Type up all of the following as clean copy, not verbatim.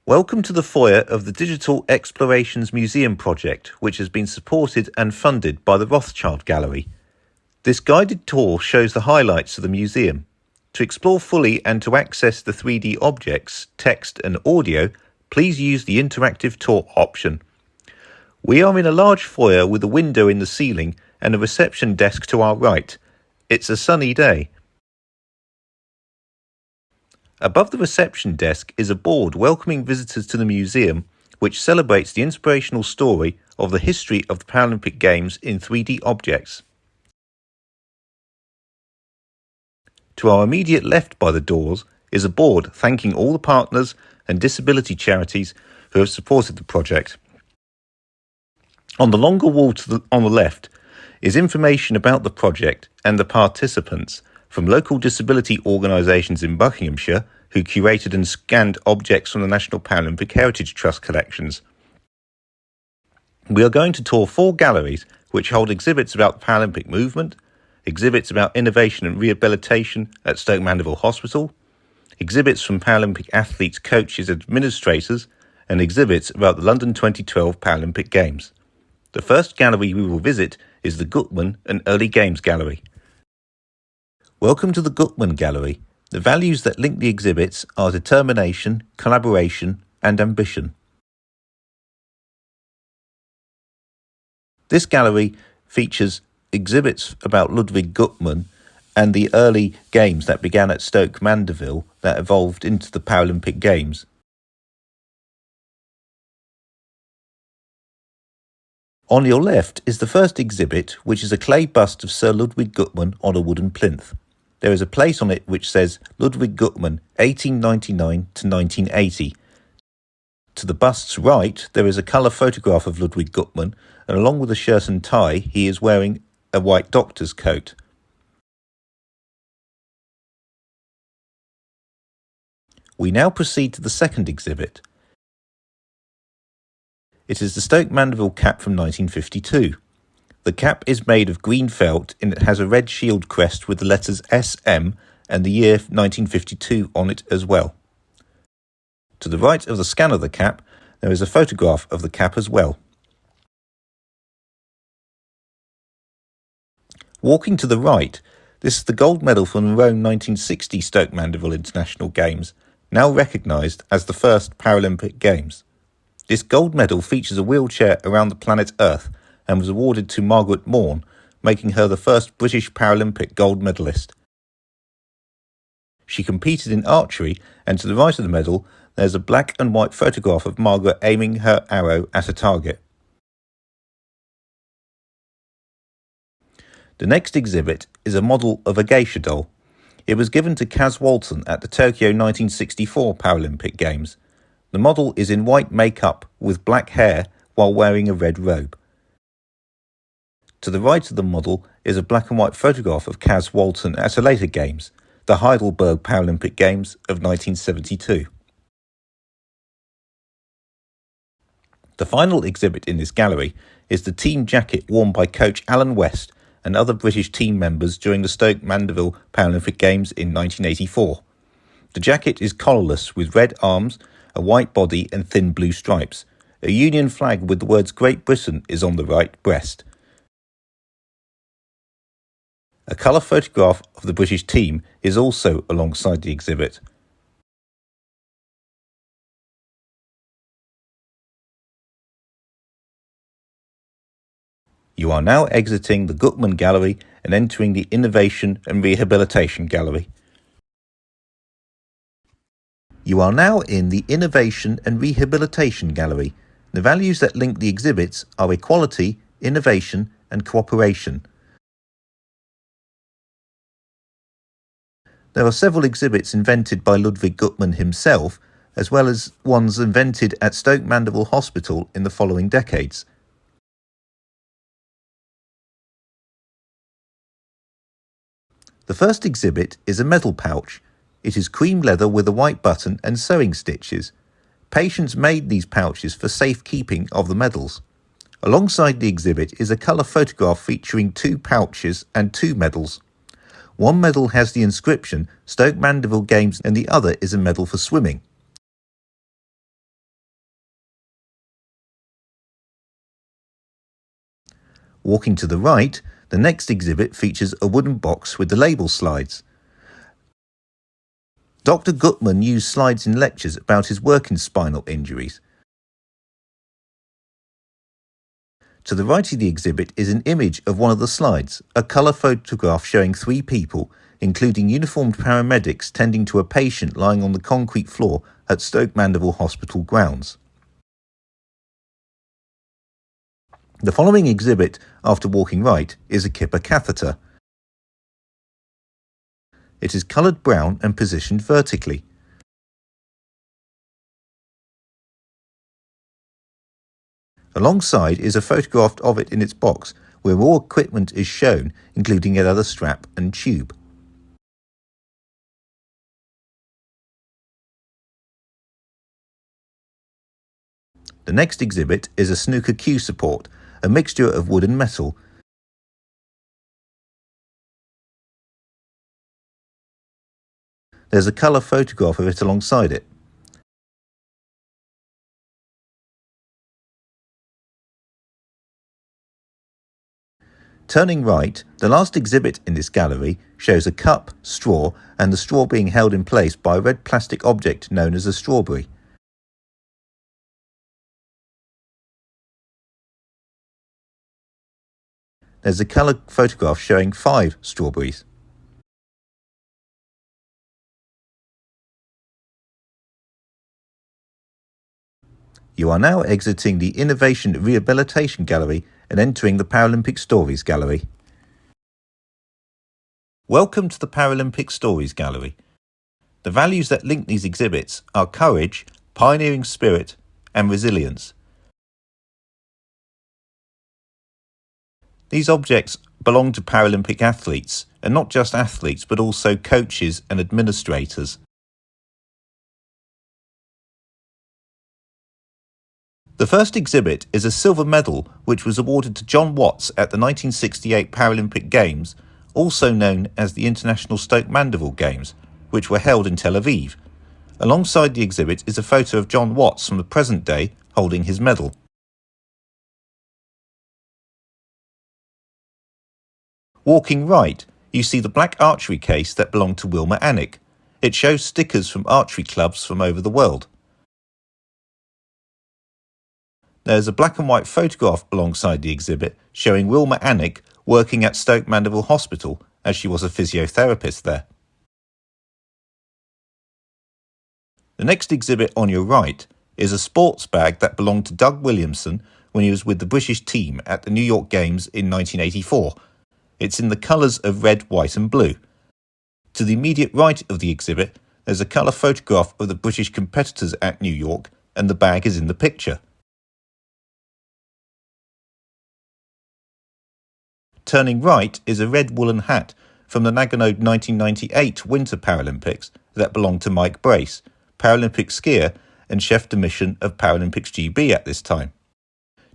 Welcome to the foyer of the Digital Explorations Museum project, which has been supported and funded by the Rothschild Gallery. This guided tour shows the highlights of the museum. To explore fully and to access the 3D objects, text and audio, please use the interactive tour option. We are in a large foyer with a window in the ceiling and a reception desk to our right. It's a sunny day. Above the reception desk is a board welcoming visitors to the museum, which celebrates the inspirational story of the history of the Paralympic Games in 3D objects. To our immediate left by the doors is a board thanking all the partners and disability charities who have supported the project. On the longer wall on the left is information about the project and the participants from local disability organisations in Buckinghamshire who curated and scanned objects from the National Paralympic Heritage Trust collections. We are going to tour 4 galleries which hold exhibits about the Paralympic movement, exhibits about innovation and rehabilitation at Stoke Mandeville Hospital, exhibits from Paralympic athletes, coaches and administrators, and exhibits about the London 2012 Paralympic Games. The first gallery we will visit is the Gutman and Early Games Gallery. Welcome to the Gutman Gallery. The values that link the exhibits are determination, collaboration and ambition. This gallery features exhibits about Ludwig Gutman and the early games that began at Stoke Mandeville that evolved into the Paralympic Games. On your left is the first exhibit, which is a clay bust of Sir Ludwig Gutman on a wooden plinth. There is a plate on it which says Ludwig Gutman 1899 to 1980. To the bust's right there is a colour photograph of Ludwig Gutman, and along with a shirt and tie he is wearing a white doctor's coat. We now proceed to the second exhibit. It is the Stoke Mandeville cap from 1952. The cap is made of green felt and it has a red shield crest with the letters SM and the year 1952 on it as well. To the right of the scan of the cap, there is a photograph of the cap as well. Walking to the right, this is the gold medal from the Rome 1960 Stoke Mandeville International Games, now recognised as the first Paralympic Games. This gold medal features a wheelchair around the planet Earth and was awarded to Margaret Maughan, making her the first British Paralympic gold medalist. She competed in archery, and to the right of the medal there's a black and white photograph of Margaret aiming her arrow at a target. The next exhibit is a model of a geisha doll. It was given to Kaz Walton at the Tokyo 1964 Paralympic Games. The model is in white makeup with black hair while wearing a red robe. To the right of the model is a black and white photograph of Kaz Walton at a later Games, the Heidelberg Paralympic Games of 1972. The final exhibit in this gallery is the team jacket worn by coach Alan West and other British team members during the Stoke Mandeville Paralympic Games in 1984. The jacket is collarless with red arms, a white body and thin blue stripes. A Union flag with the words Great Britain is on the right breast. A colour photograph of the British team is also alongside the exhibit. You are now exiting the Gutman Gallery and entering the Innovation and Rehabilitation Gallery. You are now in the Innovation and Rehabilitation Gallery. The values that link the exhibits are equality, innovation and cooperation. There are several exhibits invented by Ludwig Gutman himself, as well as ones invented at Stoke Mandeville Hospital in the following decades. The first exhibit is a medal pouch. It is cream leather with a white button and sewing stitches. Patients made these pouches for safekeeping of the medals. Alongside the exhibit is a colour photograph featuring 2 pouches and 2 medals. One medal has the inscription Stoke Mandeville Games and the other is a medal for swimming. Walking to the right, the next exhibit features a wooden box with the label slides. Dr. Gutman used slides in lectures about his work in spinal injuries. To the right of the exhibit is an image of one of the slides, a colour photograph showing 3 people, including uniformed paramedics tending to a patient lying on the concrete floor at Stoke Mandeville Hospital grounds. The following exhibit, after walking right, is a Kipper catheter. It is coloured brown and positioned vertically. Alongside is a photograph of it in its box, where all equipment is shown, including a leather strap and tube. The next exhibit is a snooker cue support, a mixture of wood and metal. There's a colour photograph of it alongside it. Turning right, the last exhibit in this gallery shows a cup, straw, and the straw being held in place by a red plastic object known as a strawberry. There's a colour photograph showing 5 strawberries. You are now exiting the Innovation Rehabilitation Gallery and entering the Paralympic Stories Gallery. Welcome to the Paralympic Stories Gallery. The values that link these exhibits are courage, pioneering spirit, and resilience. These objects belong to Paralympic athletes, and not just athletes but also coaches and administrators. The first exhibit is a silver medal which was awarded to John Watts at the 1968 Paralympic Games, also known as the International Stoke Mandeville Games, which were held in Tel Aviv. Alongside the exhibit is a photo of John Watts from the present day holding his medal. Walking right, you see the black archery case that belonged to Wilma Anick. It shows stickers from archery clubs from over the world. There is a black and white photograph alongside the exhibit showing Wilma Anick working at Stoke Mandeville Hospital as she was a physiotherapist there. The next exhibit on your right is a sports bag that belonged to Doug Williamson when he was with the British team at the New York Games in 1984. It's in the colours of red, white and blue. To the immediate right of the exhibit, there's a colour photograph of the British competitors at New York, and the bag is in the picture. Turning right is a red woolen hat from the Nagano 1998 Winter Paralympics that belonged to Mike Brace, Paralympic skier and chef de mission of Paralympics GB at this time.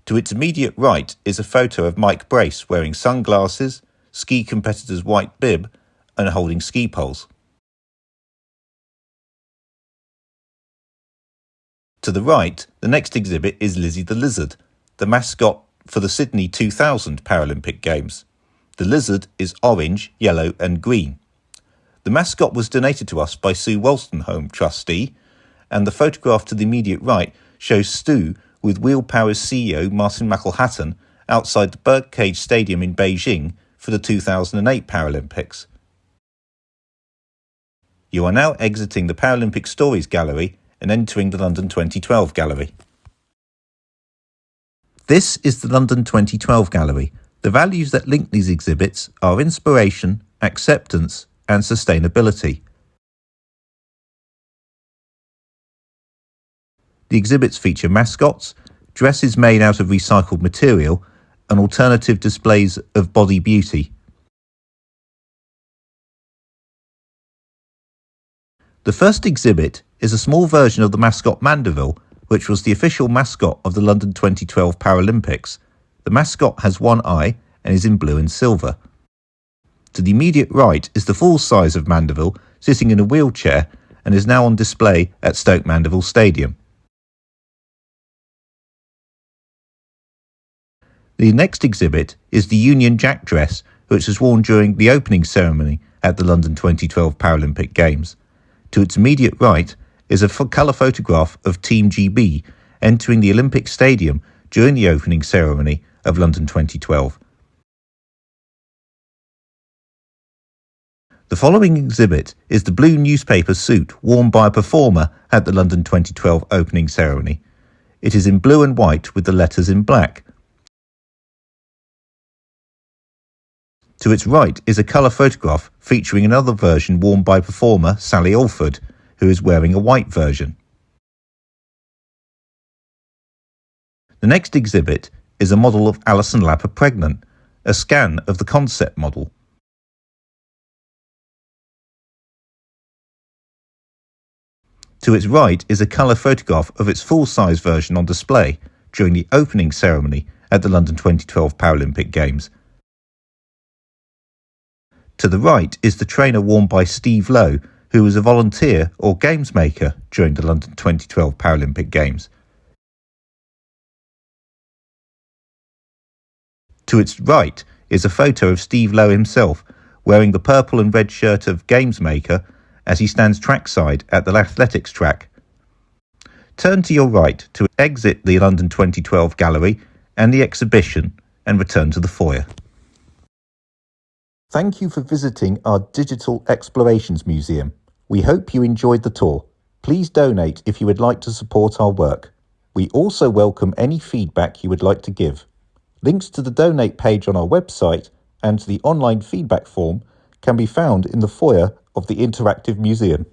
To its immediate right is a photo of Mike Brace wearing sunglasses, ski competitor's white bib and holding ski poles. To the right, the next exhibit is Lizzie the Lizard, the mascot for the Sydney 2000 Paralympic Games. The lizard is orange, yellow and green. The mascot was donated to us by Sue Wolstenholme, trustee, and the photograph to the immediate right shows Stu with Wheel Power's CEO Martin McElhatton outside the Birdcage Stadium in Beijing for the 2008 Paralympics. You are now exiting the Paralympic Stories Gallery and entering the London 2012 Gallery. This is the London 2012 Gallery. The values that link these exhibits are inspiration, acceptance and sustainability. The exhibits feature mascots, dresses made out of recycled material, and alternative displays of body beauty. The first exhibit is a small version of the mascot Mandeville, which was the official mascot of the London 2012 Paralympics. The mascot has one eye and is in blue and silver. To the immediate right is the full size of Mandeville sitting in a wheelchair and is now on display at Stoke Mandeville Stadium. The next exhibit is the Union Jack dress, which was worn during the opening ceremony at the London 2012 Paralympic Games. To its immediate right is a colour photograph of Team GB entering the Olympic Stadium during the opening ceremony of London 2012. The following exhibit is the blue newspaper suit worn by a performer at the London 2012 opening ceremony. It is in blue and white with the letters in black. To its right is a colour photograph featuring another version worn by performer Sally Alford, who is wearing a white version. The next exhibit is a model of Alison Lapper pregnant, a scan of the concept model. To its right is a colour photograph of its full-size version on display during the opening ceremony at the London 2012 Paralympic Games. To the right is the trainer worn by Steve Lowe, who was a volunteer or games maker during the London 2012 Paralympic Games. To its right is a photo of Steve Lowe himself wearing the purple and red shirt of games maker as he stands trackside at the athletics track. Turn to your right to exit the London 2012 gallery and the exhibition and return to the foyer. Thank you for visiting our Digital Explorations Museum. We hope you enjoyed the tour. Please donate if you would like to support our work. We also welcome any feedback you would like to give. Links to the donate page on our website and to the online feedback form can be found in the foyer of the Interactive Museum.